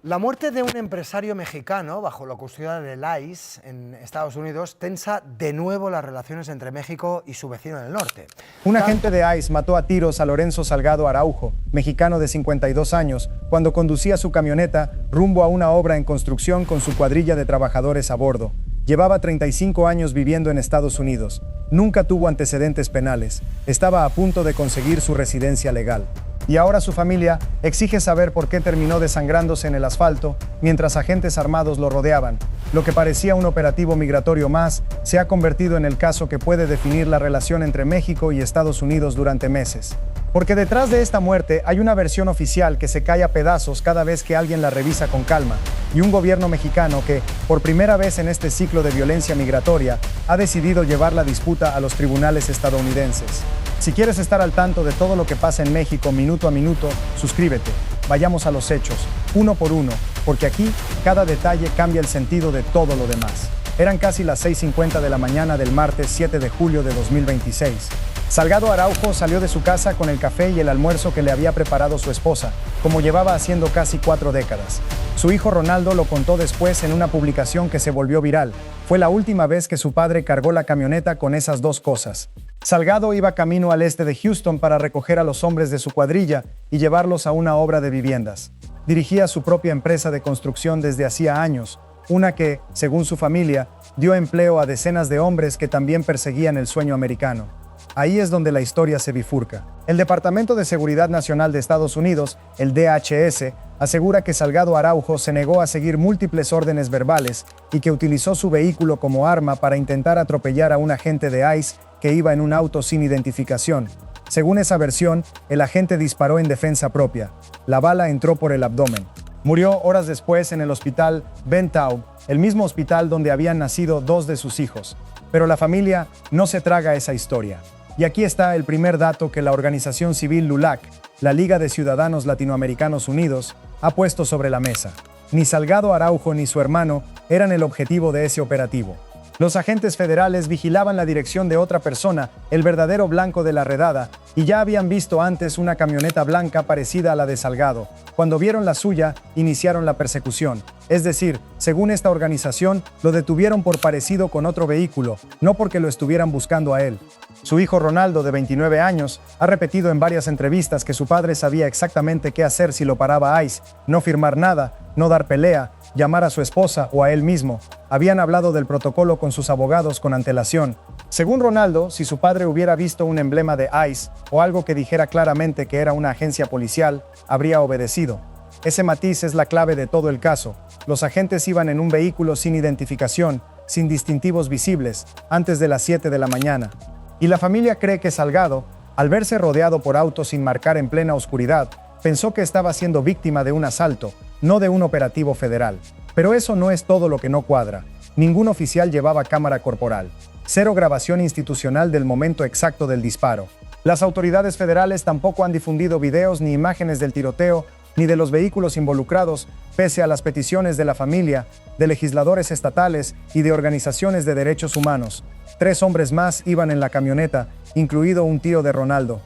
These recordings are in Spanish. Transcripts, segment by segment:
La muerte de un empresario mexicano bajo la custodia del ICE en Estados Unidos tensa de nuevo las relaciones entre México y su vecino del norte. Un agente de ICE mató a tiros a Lorenzo Salgado Araujo, mexicano de 52 años, cuando conducía su camioneta rumbo a una obra en construcción con su cuadrilla de trabajadores a bordo. Llevaba 35 años viviendo en Estados Unidos. Nunca tuvo antecedentes penales. Estaba a punto de conseguir su residencia legal. Y ahora su familia exige saber por qué terminó desangrándose en el asfalto mientras agentes armados lo rodeaban. Lo que parecía un operativo migratorio más se ha convertido en el caso que puede definir la relación entre México y Estados Unidos durante meses. Porque detrás de esta muerte hay una versión oficial que se cae a pedazos cada vez que alguien la revisa con calma, y un gobierno mexicano que, por primera vez en este ciclo de violencia migratoria, ha decidido llevar la disputa a los tribunales estadounidenses. Si quieres estar al tanto de todo lo que pasa en México minuto a minuto, suscríbete. Vayamos a los hechos, uno por uno, porque aquí cada detalle cambia el sentido de todo lo demás. Eran casi las 6:50 de la mañana del martes 7 de julio de 2026. Salgado Araujo salió de su casa con el café y el almuerzo que le había preparado su esposa, como llevaba haciendo casi 4 décadas. Su hijo Ronaldo lo contó después en una publicación que se volvió viral. Fue la última vez que su padre cargó la camioneta con esas dos cosas. Salgado iba camino al este de Houston para recoger a los hombres de su cuadrilla y llevarlos a una obra de viviendas. Dirigía su propia empresa de construcción desde hacía años, una que, según su familia, dio empleo a decenas de hombres que también perseguían el sueño americano. Ahí es donde la historia se bifurca. El Departamento de Seguridad Nacional de Estados Unidos, el DHS, asegura que Salgado Araujo se negó a seguir múltiples órdenes verbales y que utilizó su vehículo como arma para intentar atropellar a un agente de ICE que iba en un auto sin identificación. Según esa versión, el agente disparó en defensa propia. La bala entró por el abdomen. Murió horas después en el hospital Ben Taub, el mismo hospital donde habían nacido 2 de sus hijos. Pero la familia no se traga esa historia. Y aquí está el primer dato que la organización civil LULAC, la Liga de Ciudadanos Latinoamericanos Unidos, ha puesto sobre la mesa. Ni Salgado Araujo ni su hermano eran el objetivo de ese operativo. Los agentes federales vigilaban la dirección de otra persona, el verdadero blanco de la redada, y ya habían visto antes una camioneta blanca parecida a la de Salgado. Cuando vieron la suya, iniciaron la persecución. Es decir, según esta organización, lo detuvieron por parecido con otro vehículo, no porque lo estuvieran buscando a él. Su hijo Ronaldo, de 29 años, ha repetido en varias entrevistas que su padre sabía exactamente qué hacer si lo paraba ICE: no firmar nada, no dar pelea, llamar a su esposa o a él mismo. Habían hablado del protocolo con sus abogados con antelación. Según Ronaldo, si su padre hubiera visto un emblema de ICE o algo que dijera claramente que era una agencia policial, habría obedecido. Ese matiz es la clave de todo el caso. Los agentes iban en un vehículo sin identificación, sin distintivos visibles, antes de las 7 de la mañana. Y la familia cree que Salgado, al verse rodeado por autos sin marcar en plena oscuridad, pensó que estaba siendo víctima de un asalto, no de un operativo federal. Pero eso no es todo lo que no cuadra. Ningún oficial llevaba cámara corporal. 0 grabación institucional del momento exacto del disparo. Las autoridades federales tampoco han difundido videos ni imágenes del tiroteo, ni de los vehículos involucrados, pese a las peticiones de la familia, de legisladores estatales y de organizaciones de derechos humanos. 3 hombres más iban en la camioneta, incluido un tío de Ronaldo.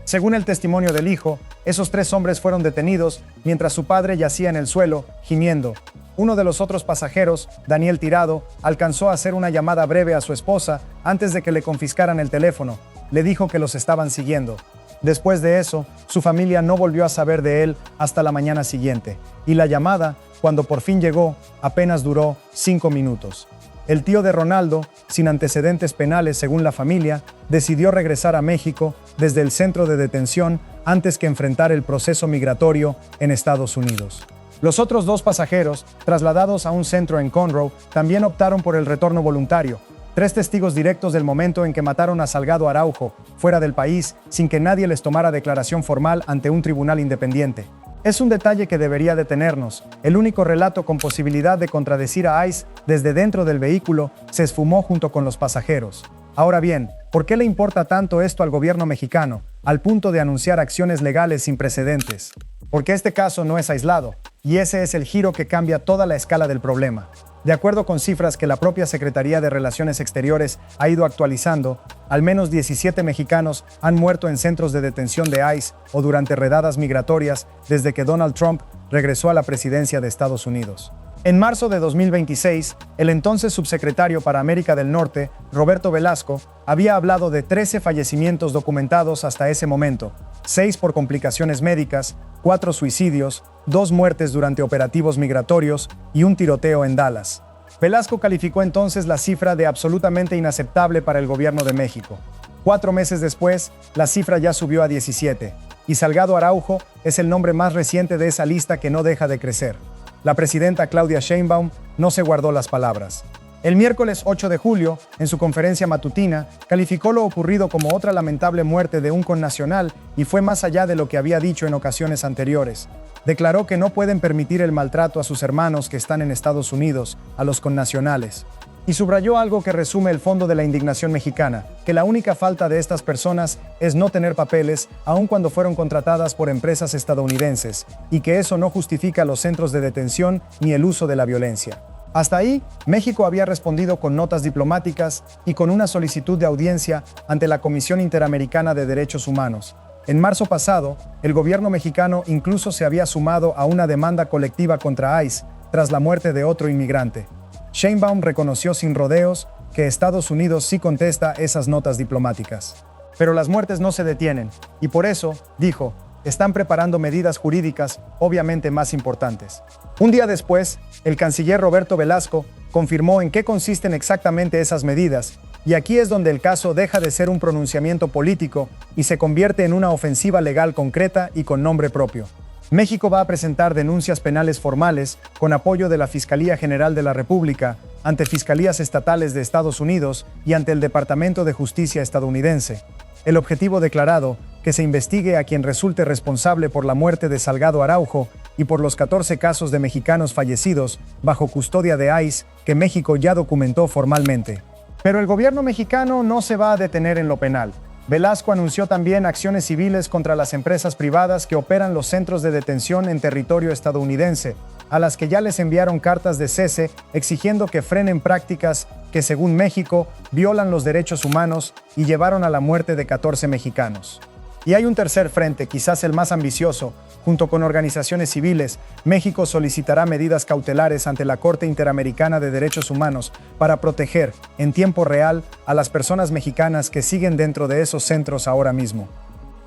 Según el testimonio del hijo, esos 3 hombres fueron detenidos mientras su padre yacía en el suelo, gimiendo. Uno de los otros pasajeros, Daniel Tirado, alcanzó a hacer una llamada breve a su esposa antes de que le confiscaran el teléfono. Le dijo que los estaban siguiendo. Después de eso, su familia no volvió a saber de él hasta la mañana siguiente, y la llamada, cuando por fin llegó, apenas duró 5 minutos. El tío de Ronaldo, sin antecedentes penales según la familia, decidió regresar a México desde el centro de detención antes que enfrentar el proceso migratorio en Estados Unidos. Los otros 2 pasajeros, trasladados a un centro en Conroe, también optaron por el retorno voluntario. 3 testigos directos del momento en que mataron a Salgado Araujo, fuera del país, sin que nadie les tomara declaración formal ante un tribunal independiente. Es un detalle que debería detenernos. El único relato con posibilidad de contradecir a ICE desde dentro del vehículo se esfumó junto con los pasajeros. Ahora bien, ¿por qué le importa tanto esto al gobierno mexicano? al punto de anunciar acciones legales sin precedentes. Porque este caso no es aislado, y ese es el giro que cambia toda la escala del problema. De acuerdo con cifras que la propia Secretaría de Relaciones Exteriores ha ido actualizando, al menos 17 mexicanos han muerto en centros de detención de ICE o durante redadas migratorias desde que Donald Trump regresó a la presidencia de Estados Unidos. En marzo de 2026, el entonces subsecretario para América del Norte, Roberto Velasco, había hablado de 13 fallecimientos documentados hasta ese momento, 6 por complicaciones médicas, 4 suicidios, 2 muertes durante operativos migratorios y un tiroteo en Dallas. Velasco calificó entonces la cifra de absolutamente inaceptable para el gobierno de México. 4 meses después, la cifra ya subió a 17, y Salgado Araujo es el nombre más reciente de esa lista que no deja de crecer. La presidenta Claudia Sheinbaum no se guardó las palabras. El miércoles 8 de julio, en su conferencia matutina, calificó lo ocurrido como otra lamentable muerte de un connacional y fue más allá de lo que había dicho en ocasiones anteriores. Declaró que no pueden permitir el maltrato a sus hermanos que están en Estados Unidos, a los connacionales. Y subrayó algo que resume el fondo de la indignación mexicana, que la única falta de estas personas es no tener papeles, aun cuando fueron contratadas por empresas estadounidenses, y que eso no justifica los centros de detención ni el uso de la violencia. Hasta ahí, México había respondido con notas diplomáticas y con una solicitud de audiencia ante la Comisión Interamericana de Derechos Humanos. En marzo pasado, el gobierno mexicano incluso se había sumado a una demanda colectiva contra ICE tras la muerte de otro inmigrante. Sheinbaum reconoció sin rodeos que Estados Unidos sí contesta esas notas diplomáticas. Pero las muertes no se detienen, y por eso, dijo, están preparando medidas jurídicas obviamente más importantes. Un día después, el canciller Roberto Velasco confirmó en qué consisten exactamente esas medidas, y aquí es donde el caso deja de ser un pronunciamiento político y se convierte en una ofensiva legal concreta y con nombre propio. México va a presentar denuncias penales formales con apoyo de la Fiscalía General de la República, ante fiscalías estatales de Estados Unidos y ante el Departamento de Justicia estadounidense. El objetivo declarado, que se investigue a quien resulte responsable por la muerte de Salgado Araujo y por los 14 casos de mexicanos fallecidos bajo custodia de ICE que México ya documentó formalmente. Pero el gobierno mexicano no se va a detener en lo penal. Velasco anunció también acciones civiles contra las empresas privadas que operan los centros de detención en territorio estadounidense, a las que ya les enviaron cartas de cese exigiendo que frenen prácticas que, según México, violan los derechos humanos y llevaron a la muerte de 14 mexicanos. Y hay un tercer frente, quizás el más ambicioso. Junto con organizaciones civiles, México solicitará medidas cautelares ante la Corte Interamericana de Derechos Humanos para proteger, en tiempo real, a las personas mexicanas que siguen dentro de esos centros ahora mismo.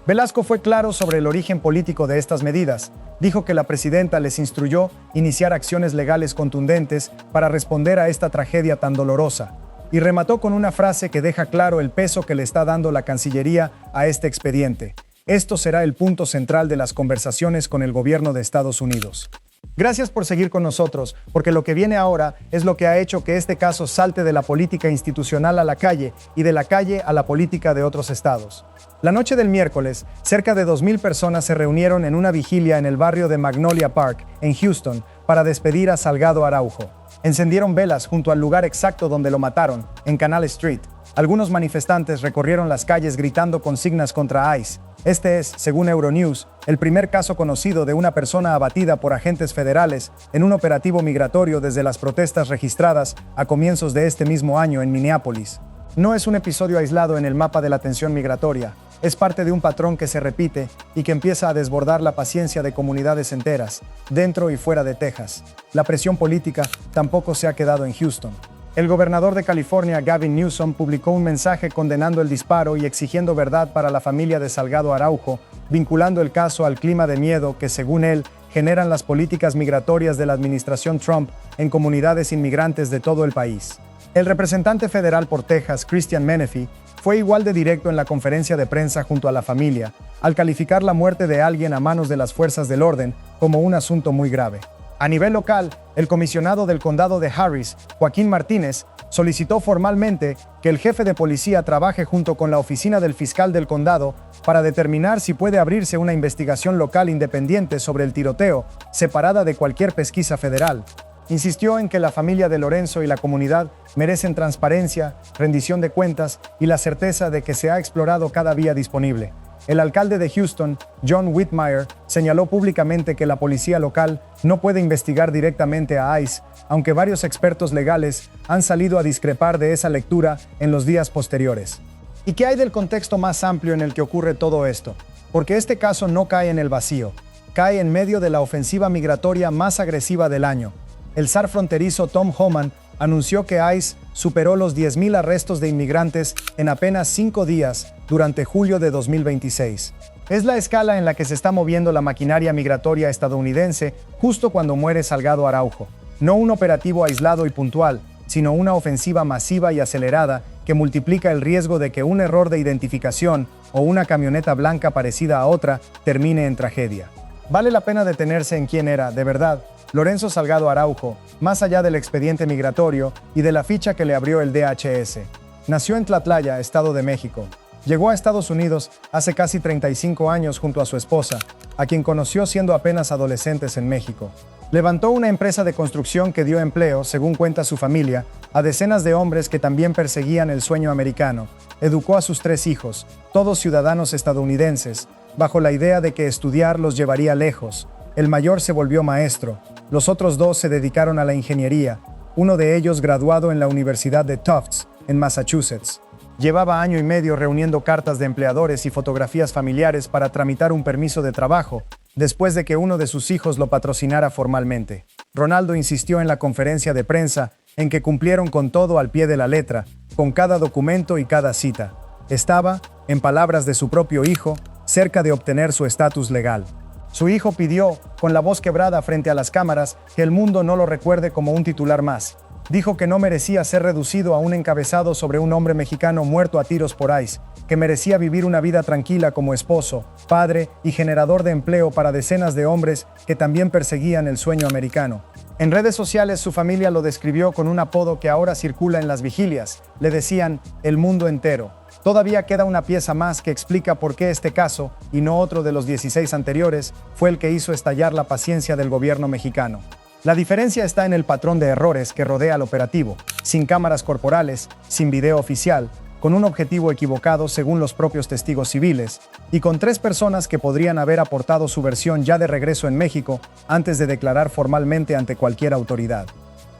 Velasco fue claro sobre el origen político de estas medidas. Dijo que la presidenta les instruyó iniciar acciones legales contundentes para responder a esta tragedia tan dolorosa. Y remató con una frase que deja claro el peso que le está dando la Cancillería a este expediente. Esto será el punto central de las conversaciones con el gobierno de Estados Unidos. Gracias por seguir con nosotros, porque lo que viene ahora es lo que ha hecho que este caso salte de la política institucional a la calle y de la calle a la política de otros estados. La noche del miércoles, cerca de 2,000 personas se reunieron en una vigilia en el barrio de Magnolia Park, en Houston, para despedir a Salgado Araujo. Encendieron velas junto al lugar exacto donde lo mataron, en Canal Street. Algunos manifestantes recorrieron las calles gritando consignas contra ICE. Este es, según Euronews, el primer caso conocido de una persona abatida por agentes federales en un operativo migratorio desde las protestas registradas a comienzos de este mismo año en Minneapolis. No es un episodio aislado en el mapa de la tensión migratoria, es parte de un patrón que se repite y que empieza a desbordar la paciencia de comunidades enteras, dentro y fuera de Texas. La presión política tampoco se ha quedado en Houston. El gobernador de California, Gavin Newsom, publicó un mensaje condenando el disparo y exigiendo verdad para la familia de Salgado Araujo, vinculando el caso al clima de miedo que, según él, generan las políticas migratorias de la administración Trump en comunidades inmigrantes de todo el país. El representante federal por Texas, Christian Menefee, fue igual de directo en la conferencia de prensa junto a la familia, al calificar la muerte de alguien a manos de las fuerzas del orden como un asunto muy grave. A nivel local, el comisionado del condado de Harris, Joaquín Martínez, solicitó formalmente que el jefe de policía trabaje junto con la oficina del fiscal del condado para determinar si puede abrirse una investigación local independiente sobre el tiroteo, separada de cualquier pesquisa federal. Insistió en que la familia de Lorenzo y la comunidad merecen transparencia, rendición de cuentas y la certeza de que se ha explorado cada vía disponible. El alcalde de Houston, John Whitmire, señaló públicamente que la policía local no puede investigar directamente a ICE, aunque varios expertos legales han salido a discrepar de esa lectura en los días posteriores. ¿Y qué hay del contexto más amplio en el que ocurre todo esto? Porque este caso no cae en el vacío, cae en medio de la ofensiva migratoria más agresiva del año. El zar fronterizo Tom Homan anunció que ICE superó los 10.000 arrestos de inmigrantes en apenas 5 días durante julio de 2026. Es la escala en la que se está moviendo la maquinaria migratoria estadounidense justo cuando muere Salgado Araujo. No un operativo aislado y puntual, sino una ofensiva masiva y acelerada que multiplica el riesgo de que un error de identificación o una camioneta blanca parecida a otra termine en tragedia. Vale la pena detenerse en quién era, de verdad, Lorenzo Salgado Araujo, más allá del expediente migratorio y de la ficha que le abrió el DHS. Nació en Tlatlaya, Estado de México. Llegó a Estados Unidos hace casi 35 años junto a su esposa, a quien conoció siendo apenas adolescentes en México. Levantó una empresa de construcción que dio empleo, según cuenta su familia, a decenas de hombres que también perseguían el sueño americano. Educó a sus 3 hijos, todos ciudadanos estadounidenses, bajo la idea de que estudiar los llevaría lejos. El mayor se volvió maestro. Los otros 2 se dedicaron a la ingeniería, uno de ellos graduado en la Universidad de Tufts, en Massachusetts. Llevaba año y medio reuniendo cartas de empleadores y fotografías familiares para tramitar un permiso de trabajo, después de que uno de sus hijos lo patrocinara formalmente. Ronaldo insistió en la conferencia de prensa en que cumplieron con todo al pie de la letra, con cada documento y cada cita. Estaba, en palabras de su propio hijo, cerca de obtener su estatus legal. Su hijo pidió, con la voz quebrada frente a las cámaras, que el mundo no lo recuerde como un titular más. Dijo que no merecía ser reducido a un encabezado sobre un hombre mexicano muerto a tiros por ICE, que merecía vivir una vida tranquila como esposo, padre y generador de empleo para decenas de hombres que también perseguían el sueño americano. En redes sociales su familia lo describió con un apodo que ahora circula en las vigilias. Le decían "el mundo entero". Todavía queda una pieza más que explica por qué este caso, y no otro de los 16 anteriores, fue el que hizo estallar la paciencia del gobierno mexicano. La diferencia está en el patrón de errores que rodea al operativo, sin cámaras corporales, sin video oficial, con un objetivo equivocado según los propios testigos civiles, y con 3 personas que podrían haber aportado su versión ya de regreso en México antes de declarar formalmente ante cualquier autoridad.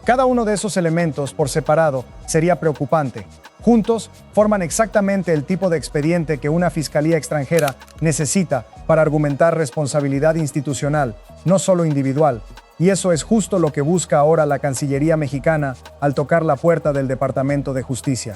Cada uno de esos elementos, por separado, sería preocupante. Juntos, forman exactamente el tipo de expediente que una fiscalía extranjera necesita para argumentar responsabilidad institucional, no solo individual. Y eso es justo lo que busca ahora la Cancillería mexicana al tocar la puerta del Departamento de Justicia.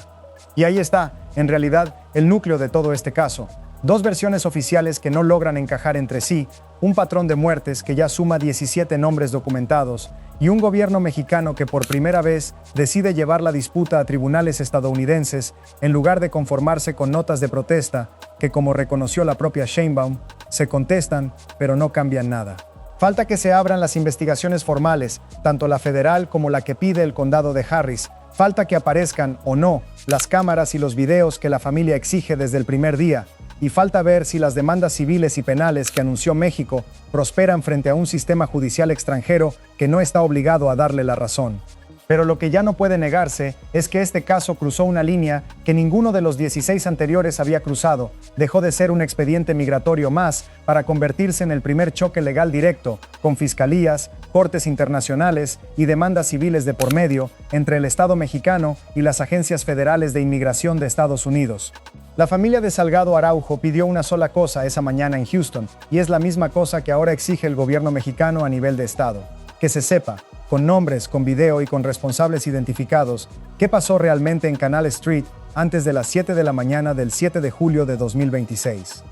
Y ahí está, en realidad, el núcleo de todo este caso. 2 versiones oficiales que no logran encajar entre sí, un patrón de muertes que ya suma 17 nombres documentados, y un gobierno mexicano que por primera vez decide llevar la disputa a tribunales estadounidenses en lugar de conformarse con notas de protesta que, como reconoció la propia Sheinbaum, se contestan pero no cambian nada. Falta que se abran las investigaciones formales, tanto la federal como la que pide el condado de Harris. Falta que aparezcan o no las cámaras y los videos que la familia exige desde el primer día. Y falta ver si las demandas civiles y penales que anunció México prosperan frente a un sistema judicial extranjero que no está obligado a darle la razón. Pero lo que ya no puede negarse es que este caso cruzó una línea que ninguno de los 16 anteriores había cruzado. Dejó de ser un expediente migratorio más para convertirse en el primer choque legal directo, con fiscalías, cortes internacionales y demandas civiles de por medio entre el Estado mexicano y las agencias federales de inmigración de Estados Unidos. La familia de Salgado Araujo pidió una sola cosa esa mañana en Houston, y es la misma cosa que ahora exige el gobierno mexicano a nivel de Estado. Que se sepa, con nombres, con video y con responsables identificados, qué pasó realmente en Canal Street antes de las 7 de la mañana del 7 de julio de 2026.